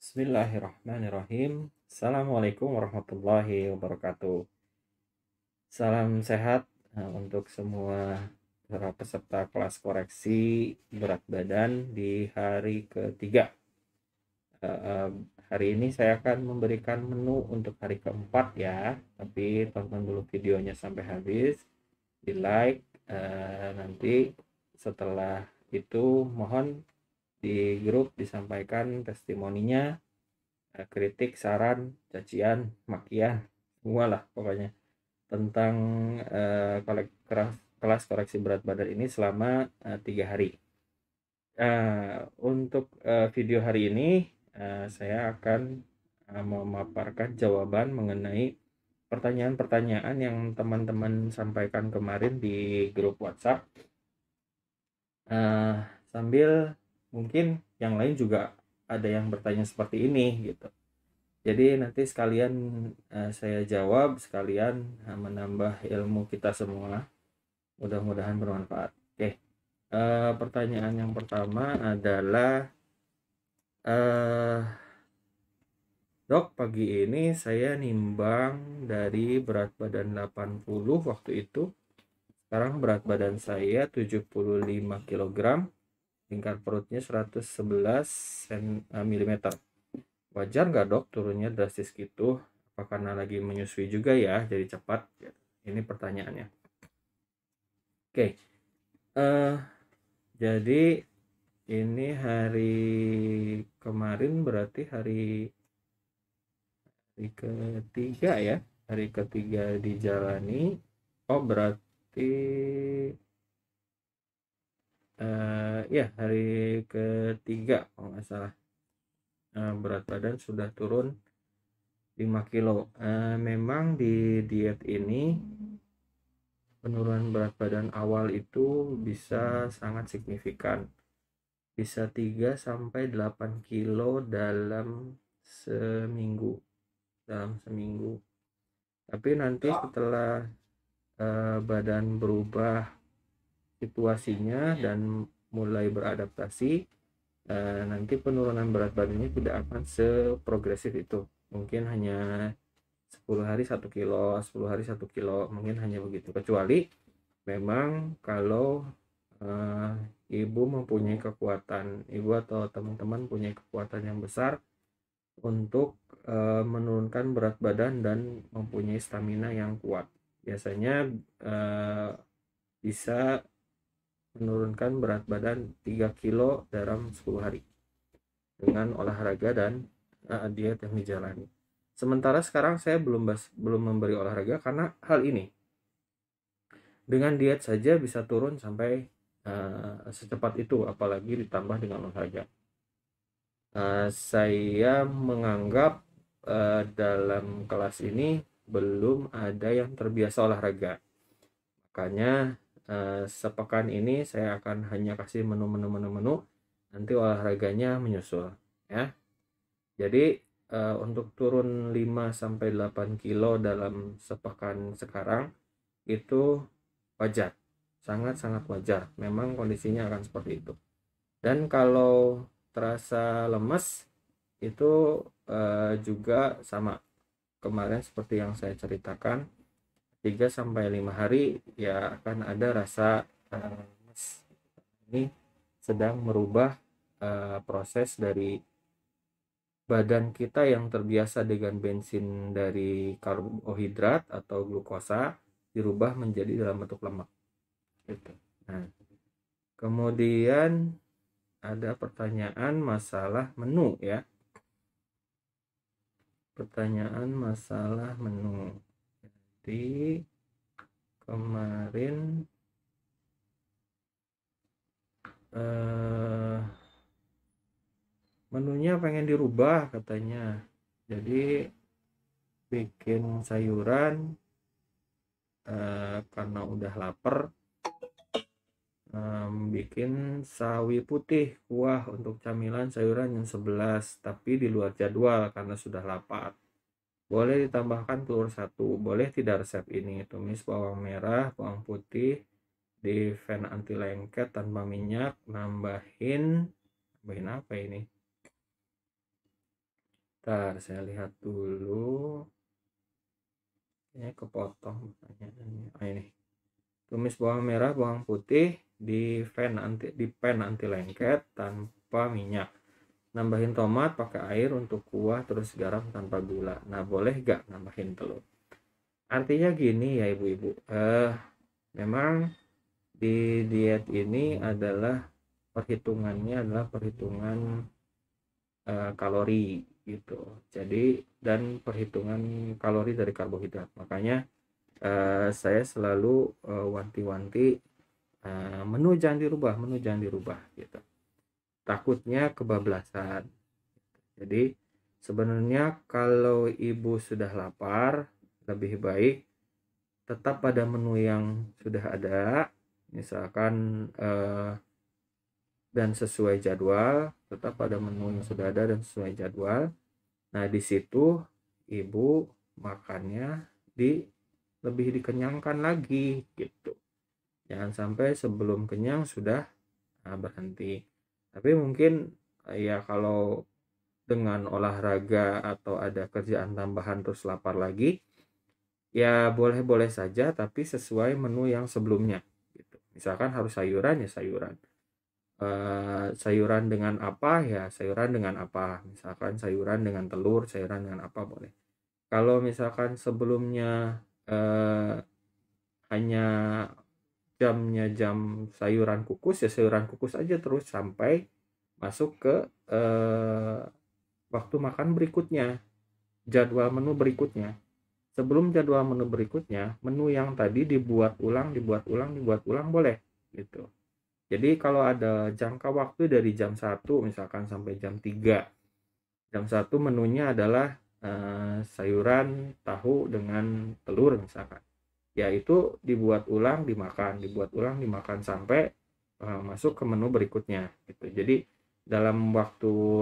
Bismillahirrahmanirrahim. Assalamualaikum warahmatullahi wabarakatuh. Salam sehat untuk semua para peserta kelas koreksi berat badan di hari ketiga. Hari ini saya akan memberikan menu untuk hari keempat ya, tapi tonton dulu videonya sampai habis, di like. Nanti setelah itu mohon di grup disampaikan testimoninya, kritik, saran, cacian, makian, semua lah pokoknya tentang kelas koreksi berat badan ini selama 3 hari. Untuk video hari ini saya akan memaparkan jawaban mengenai pertanyaan-pertanyaan yang teman-teman sampaikan kemarin di grup WhatsApp, sambil mungkin yang lain juga ada yang bertanya seperti ini gitu. Jadi nanti sekalian saya jawab, sekalian menambah ilmu kita semua. Mudah-mudahan bermanfaat. Oke, pertanyaan yang pertama adalah, Dok, pagi ini saya nimbang dari berat badan 80 waktu itu. Sekarang berat badan saya 75 kg, tingkat perutnya 111 mm. Wajar nggak dok turunnya drastis gitu? Apa karena lagi menyusui juga ya jadi cepat? Ini pertanyaannya. Oke, jadi ini hari kemarin berarti hari ketiga ya, hari ketiga dijalani. Oh berarti ya hari ketiga kalau nggak salah. Berat badan sudah turun 5 kilo. Memang di diet ini penurunan berat badan awal itu bisa sangat signifikan, bisa 3-8 kilo dalam seminggu. Tapi nanti setelah badan berubah situasinya dan mulai beradaptasi, nanti penurunan berat badannya tidak akan seprogresif itu. Mungkin hanya 10 hari 1 kilo, 10 hari 1 kilo, mungkin hanya begitu. Kecuali memang kalau ibu mempunyai kekuatan, ibu atau teman-teman punya kekuatan yang besar untuk menurunkan berat badan dan mempunyai stamina yang kuat. Biasanya bisa menurunkan berat badan 3 kilo dalam 10 hari dengan olahraga dan diet yang dijalani. Sementara sekarang saya belum memberi olahraga karena hal ini. Dengan diet saja bisa turun sampai secepat itu, apalagi ditambah dengan olahraga. Saya menganggap dalam kelas ini belum ada yang terbiasa olahraga. Makanya sepekan ini saya akan hanya kasih menu, nanti olahraganya menyusul ya. Jadi untuk turun 5-8 kilo dalam sepekan sekarang itu wajar, sangat-sangat wajar. Memang kondisinya akan seperti itu. Dan kalau terasa lemes itu juga sama kemarin seperti yang saya ceritakan, 3-5 hari ya akan ada rasa lemes. Ini sedang merubah proses dari badan kita yang terbiasa dengan bensin dari karbohidrat atau glukosa dirubah menjadi dalam bentuk lemak gitu. Nah, kemudian ada pertanyaan masalah menu ya. Pertanyaan masalah menu. Jadi kemarin menunya pengen dirubah katanya. Jadi bikin sayuran karena udah lapar, bikin sawi putih kuah untuk camilan sayuran yang 11, tapi di luar jadwal karena sudah lapar. Boleh ditambahkan telur 1, boleh tidak resep ini? Tumis bawang merah, bawang putih di pan anti lengket tanpa minyak, nambahin apa ini? Bentar, saya lihat dulu. Ini kepotong pertanyaannya. Ini. Tumis bawang merah, bawang putih di pan anti lengket tanpa minyak. Nambahin tomat pakai air untuk kuah, terus garam tanpa gula. Nah, boleh gak nambahin telur? Artinya gini ya ibu-ibu. Memang di diet ini adalah perhitungannya adalah perhitungan kalori gitu. Jadi dan perhitungan kalori dari karbohidrat. Makanya saya selalu wanti-wanti menu jangan dirubah gitu. Takutnya kebablasan. Jadi sebenarnya kalau ibu sudah lapar, lebih baik tetap pada menu yang sudah ada, misalkan dan sesuai jadwal, tetap pada menu yang sudah ada dan sesuai jadwal. Nah, di situ ibu makannya lebih dikenyangkan lagi gitu. Jangan sampai sebelum kenyang sudah berhenti. Tapi mungkin ya kalau dengan olahraga atau ada kerjaan tambahan terus lapar lagi, ya boleh-boleh saja tapi sesuai menu yang sebelumnya gitu. Misalkan harus sayuran ya sayuran. Sayuran dengan apa ya sayuran dengan apa, misalkan sayuran dengan telur, sayuran dengan apa boleh. Kalau misalkan sebelumnya hanya jamnya jam sayuran kukus ya sayuran kukus aja terus sampai masuk ke waktu makan berikutnya, jadwal menu berikutnya. Sebelum jadwal menu berikutnya, menu yang tadi dibuat ulang boleh gitu. Jadi kalau ada jangka waktu dari jam 1 misalkan sampai jam 3. Jam 1 menunya adalah sayuran tahu dengan telur misalkan. Ya itu dibuat ulang dimakan sampai masuk ke menu berikutnya gitu. Jadi dalam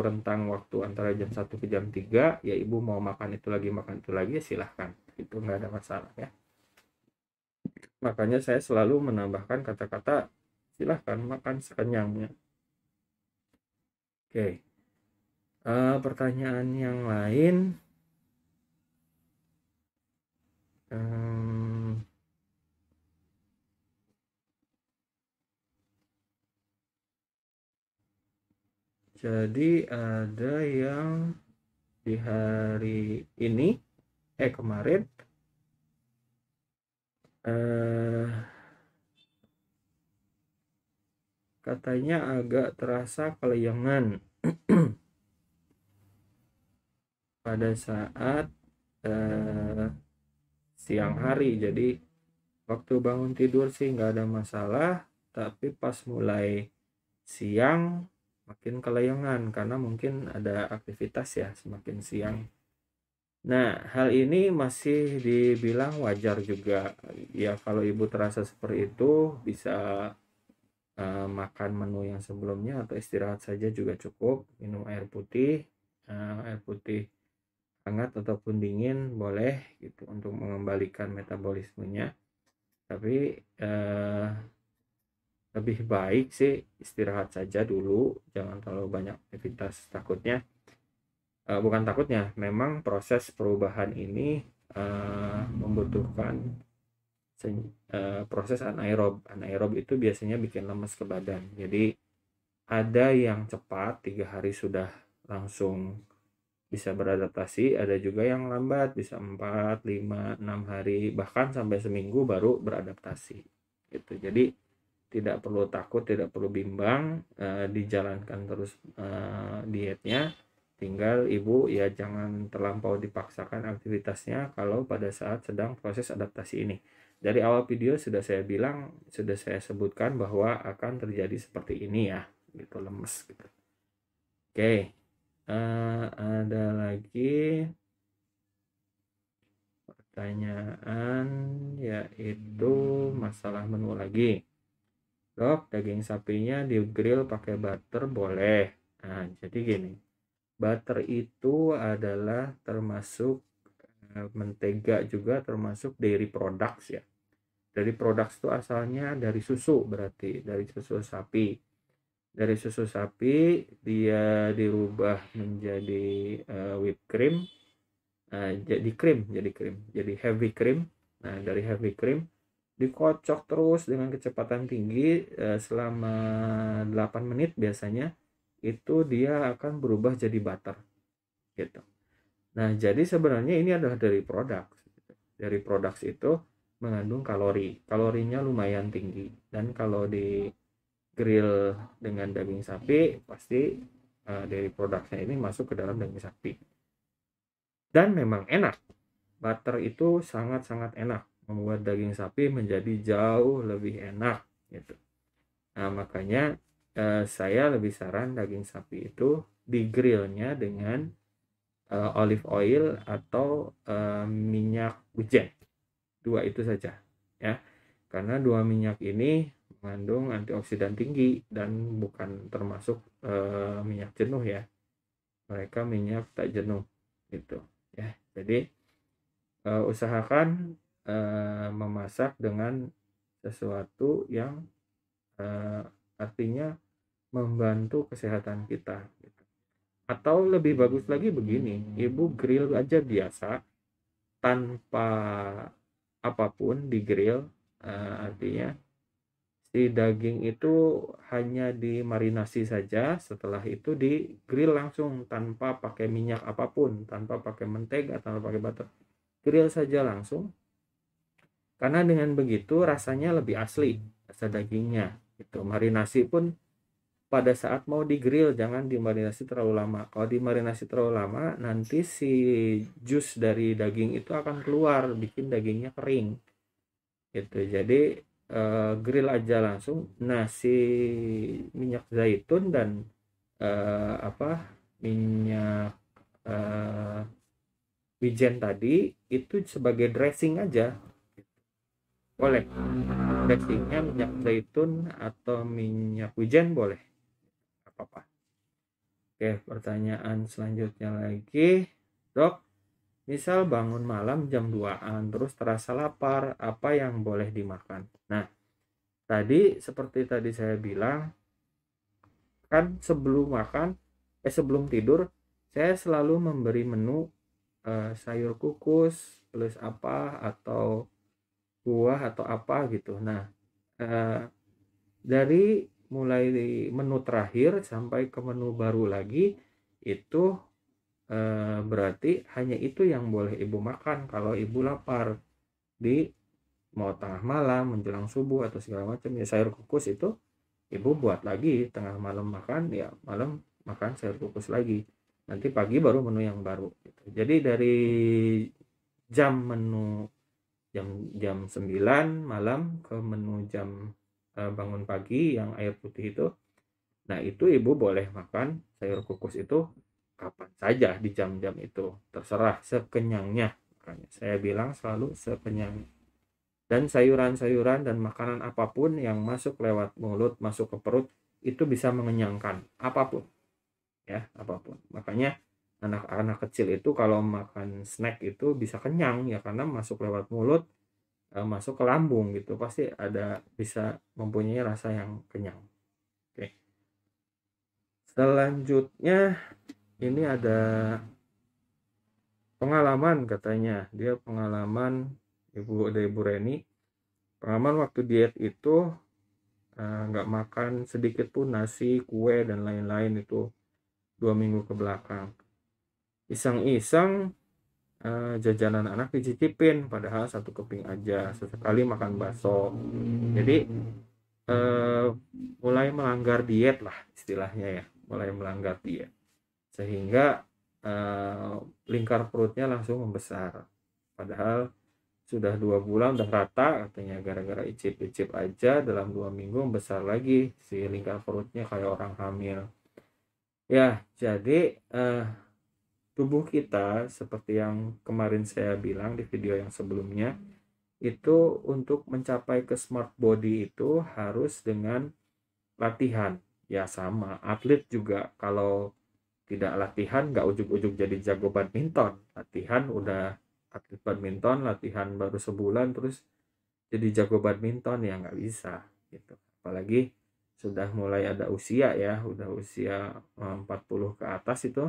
rentang waktu antara jam 1 ke jam 3 ya ibu mau makan itu lagi ya silahkan, itu nggak ada masalah ya. Makanya saya selalu menambahkan kata-kata silahkan makan sekenyangnya. Oke. Pertanyaan yang lain. Jadi ada yang di hari ini kemarin katanya agak terasa kelayangan pada saat siang hari. Jadi waktu bangun tidur sih nggak ada masalah, tapi pas mulai siang makin kelayangan karena mungkin ada aktivitas ya semakin siang. Nah, hal ini masih dibilang wajar juga. Ya, kalau ibu terasa seperti itu bisa makan menu yang sebelumnya atau istirahat saja juga cukup. Minum air putih hangat ataupun dingin boleh gitu untuk mengembalikan metabolismenya. Tapi lebih baik sih istirahat saja dulu, jangan terlalu banyak aktivitas. Takutnya memang proses perubahan ini membutuhkan proses anaerob. Anaerob itu biasanya bikin lemes ke badan. Jadi ada yang cepat 3 hari sudah langsung bisa beradaptasi, ada juga yang lambat bisa 4, 5, 6 hari bahkan sampai seminggu baru beradaptasi gitu. Jadi tidak perlu takut, tidak perlu bimbang, dijalankan terus dietnya. Tinggal ibu ya jangan terlampau dipaksakan aktivitasnya kalau pada saat sedang proses adaptasi ini. Dari awal video sudah saya sebutkan bahwa akan terjadi seperti ini ya, gitu, lemes gitu. Oke, ada lagi pertanyaan yaitu masalah menu lagi. Dok, daging sapinya di grill pakai butter boleh? Nah, jadi gini, butter itu adalah termasuk mentega juga termasuk dairy products ya. Dairy products itu asalnya dari susu, berarti dari susu sapi. Dari susu sapi dia dirubah menjadi whipped cream, jadi heavy cream. Nah, dari heavy cream dikocok terus dengan kecepatan tinggi selama 8 menit biasanya, itu dia akan berubah jadi butter gitu. Nah, jadi sebenarnya ini adalah dari produk. Dari produk itu mengandung kalori. Kalorinya lumayan tinggi, dan kalau di grill dengan daging sapi pasti dari produknya ini masuk ke dalam daging sapi. Dan memang enak. Butter itu sangat-sangat enak, membuat daging sapi menjadi jauh lebih enak gitu. Nah, makanya saya lebih saran daging sapi itu di grillnya dengan olive oil atau minyak wijen. Dua itu saja ya. Karena dua minyak ini mengandung antioksidan tinggi dan bukan termasuk minyak jenuh ya. Mereka minyak tak jenuh gitu ya. Jadi usahakan memasak dengan sesuatu yang artinya membantu kesehatan kita gitu. Atau lebih bagus lagi begini, ibu grill aja biasa tanpa apapun di grill, artinya si daging itu hanya dimarinasi saja, setelah itu di grill langsung tanpa pakai minyak apapun, tanpa pakai mentega, tanpa pakai butter, grill saja langsung. Karena dengan begitu rasanya lebih asli, rasa dagingnya gitu. Marinasi pun pada saat mau di grill jangan dimarinasi terlalu lama. Kalau dimarinasi terlalu lama nanti si jus dari daging itu akan keluar, bikin dagingnya kering gitu. Jadi grill aja langsung. Nah, si minyak zaitun dan minyak wijen tadi itu sebagai dressing aja. Boleh. Dressingnya minyak zaitun atau minyak wijen boleh. Apa-apa. Oke, pertanyaan selanjutnya lagi. Dok, misal bangun malam jam 2-an terus terasa lapar, apa yang boleh dimakan? Nah, tadi seperti tadi saya bilang, kan sebelum tidur saya selalu memberi menu sayur kukus plus apa atau buah atau apa gitu. Nah, dari mulai menu terakhir sampai ke menu baru lagi itu berarti hanya itu yang boleh ibu makan kalau ibu lapar. Di mau tengah malam menjelang subuh atau segala macam ya, sayur kukus itu ibu buat lagi, tengah malam makan ya malam makan sayur kukus lagi, nanti pagi baru menu yang baru gitu. Jadi dari jam menu jam jam 9 malam ke menu jam bangun pagi yang air putih itu, nah itu ibu boleh makan sayur kukus itu kapan saja di jam-jam itu, terserah sekenyangnya. Makanya saya bilang selalu sekenyangnya. Dan sayuran-sayuran dan makanan apapun yang masuk lewat mulut, masuk ke perut, itu bisa mengenyangkan apapun ya, apapun. Makanya anak-anak kecil itu kalau makan snack itu bisa kenyang ya, karena masuk lewat mulut, masuk ke lambung gitu, pasti ada bisa mempunyai rasa yang kenyang. Oke. Selanjutnya ini ada pengalaman, katanya dia pengalaman ibu Reni, pengalaman waktu diet itu nggak makan sedikit pun nasi, kue dan lain-lain itu 2 minggu ke belakang. Iseng-iseng jajanan anak dicicipin, padahal satu keping aja, sesekali makan bakso. Jadi mulai melanggar diet lah istilahnya ya, mulai melanggar diet, sehingga lingkar perutnya langsung membesar. Padahal sudah 2 bulan udah rata katanya, gara-gara icip-icip aja dalam 2 minggu besar lagi si lingkar perutnya kayak orang hamil. Ya, jadi tubuh kita seperti yang kemarin saya bilang di video yang sebelumnya, itu untuk mencapai ke smart body itu harus dengan latihan. Ya sama, atlet juga kalau tidak latihan nggak ujuk-ujuk jadi jago badminton. Latihan udah atlet badminton, latihan baru sebulan terus jadi jago badminton ya nggak bisa gitu. Apalagi sudah mulai ada usia ya, udah usia 40 ke atas itu,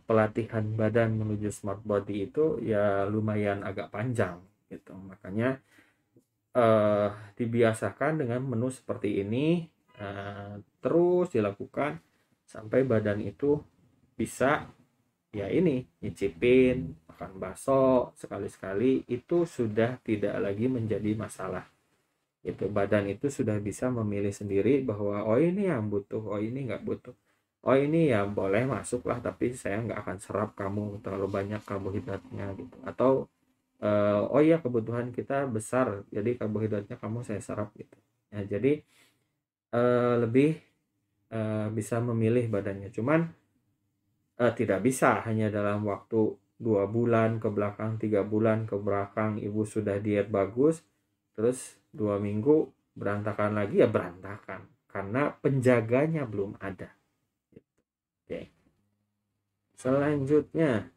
pelatihan badan menuju smart body itu ya lumayan agak panjang gitu. Makanya dibiasakan dengan menu seperti ini, terus dilakukan sampai badan itu bisa ya ini nyicipin makan bakso sekali-sekali, itu sudah tidak lagi menjadi masalah. Itu badan itu sudah bisa memilih sendiri bahwa oh ini yang butuh, oh ini nggak butuh, oh ini ya boleh masuk lah tapi saya nggak akan serap kamu terlalu banyak karbohidratnya gitu, atau oh iya kebutuhan kita besar jadi karbohidratnya kamu saya serap gitu ya. Jadi lebih bisa memilih badannya. Cuman tidak bisa hanya dalam waktu 2 bulan ke belakang, 3 bulan ke belakang ibu sudah diet bagus, terus 2 minggu berantakan lagi, ya berantakan karena penjaganya belum ada. Oke. Selanjutnya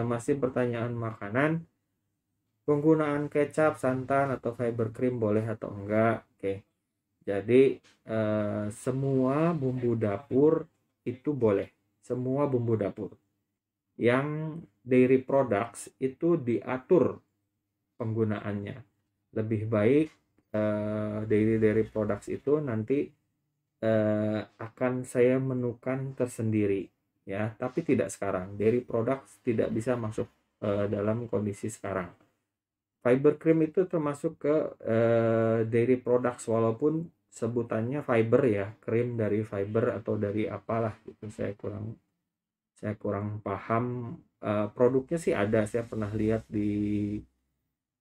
masih pertanyaan makanan, penggunaan kecap, santan atau fiber cream boleh atau enggak. Oke, jadi semua bumbu dapur itu boleh, semua bumbu dapur. Yang dairy products itu diatur penggunaannya. Lebih baik dairy products itu nanti akan saya menukan tersendiri ya, tapi tidak sekarang. Dairy products tidak bisa masuk dalam kondisi sekarang. Fiber cream itu termasuk ke dairy products walaupun sebutannya fiber ya, krim dari fiber atau dari apalah gitu. Saya kurang paham. Produknya sih ada, saya pernah lihat di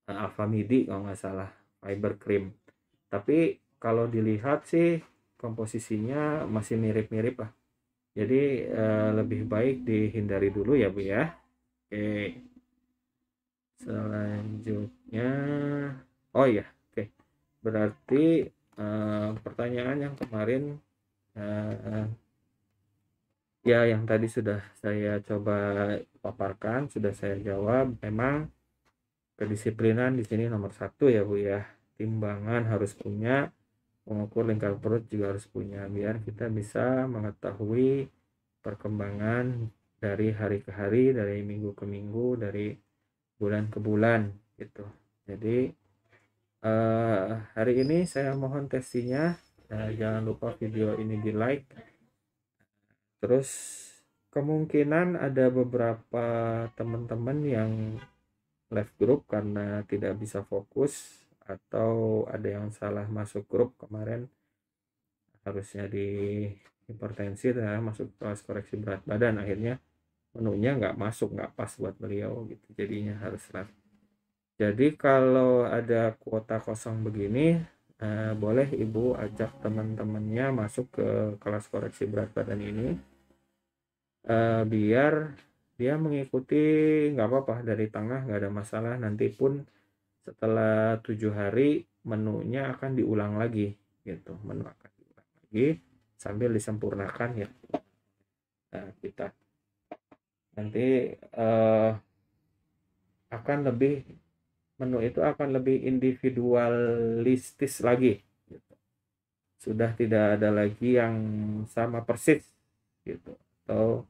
Alfamidi kalau nggak salah, fiber cream. Tapi kalau dilihat sih komposisinya masih mirip-mirip lah. Jadi lebih baik dihindari dulu ya Bu ya. Oke. Selanjutnya, oh ya, oke. Berarti pertanyaan yang kemarin ya yang tadi sudah saya coba paparkan, sudah saya jawab. Memang kedisiplinan di sini nomor 1 ya Bu ya. Timbangan harus punya, mengukur lingkar perut juga harus punya, biar kita bisa mengetahui perkembangan dari hari ke hari, dari minggu ke minggu, dari bulan ke bulan gitu. Jadi hari ini saya mohon testinya. Jangan lupa video ini di like. Terus kemungkinan ada beberapa teman-teman yang left group karena tidak bisa fokus, atau ada yang salah masuk grup kemarin, harusnya di hipertensi dan masuk kelas koreksi berat badan, akhirnya menunya nggak masuk, nggak pas buat beliau gitu, jadinya harus left. Jadi kalau ada kuota kosong begini, boleh ibu ajak teman-temannya masuk ke kelas koreksi berat badan ini, biar dia mengikuti, nggak apa-apa dari tengah, nggak ada masalah. Nanti pun setelah 7 hari menunya akan diulang lagi gitu, menu akan diulang lagi sambil disempurnakan ya. Kita nanti akan lebih, menu itu akan lebih individualistis lagi gitu. Sudah tidak ada lagi yang sama persis gitu, atau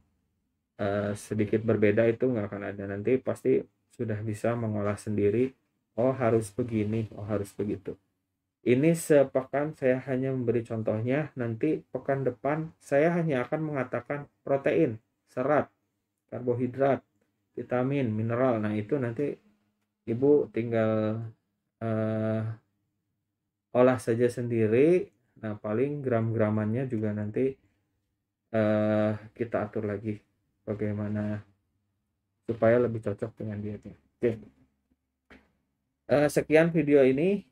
sedikit berbeda, itu nggak akan ada. Nanti pasti sudah bisa mengolah sendiri, oh harus begini, oh harus begitu. Ini sepekan saya hanya memberi contohnya, nanti pekan depan saya hanya akan mengatakan protein, serat, karbohidrat, vitamin, mineral. Nah itu nanti ibu tinggal olah saja sendiri. Nah paling gram-gramannya juga nanti kita atur lagi bagaimana supaya lebih cocok dengan dietnya. Oke. Sekian video ini,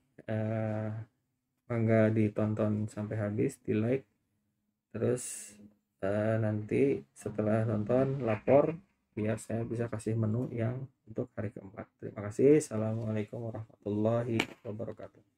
mangga ditonton sampai habis, di like, terus nanti setelah nonton lapor biar saya bisa kasih menu yang untuk hari keempat. Terima kasih. Assalamualaikum warahmatullahi wabarakatuh.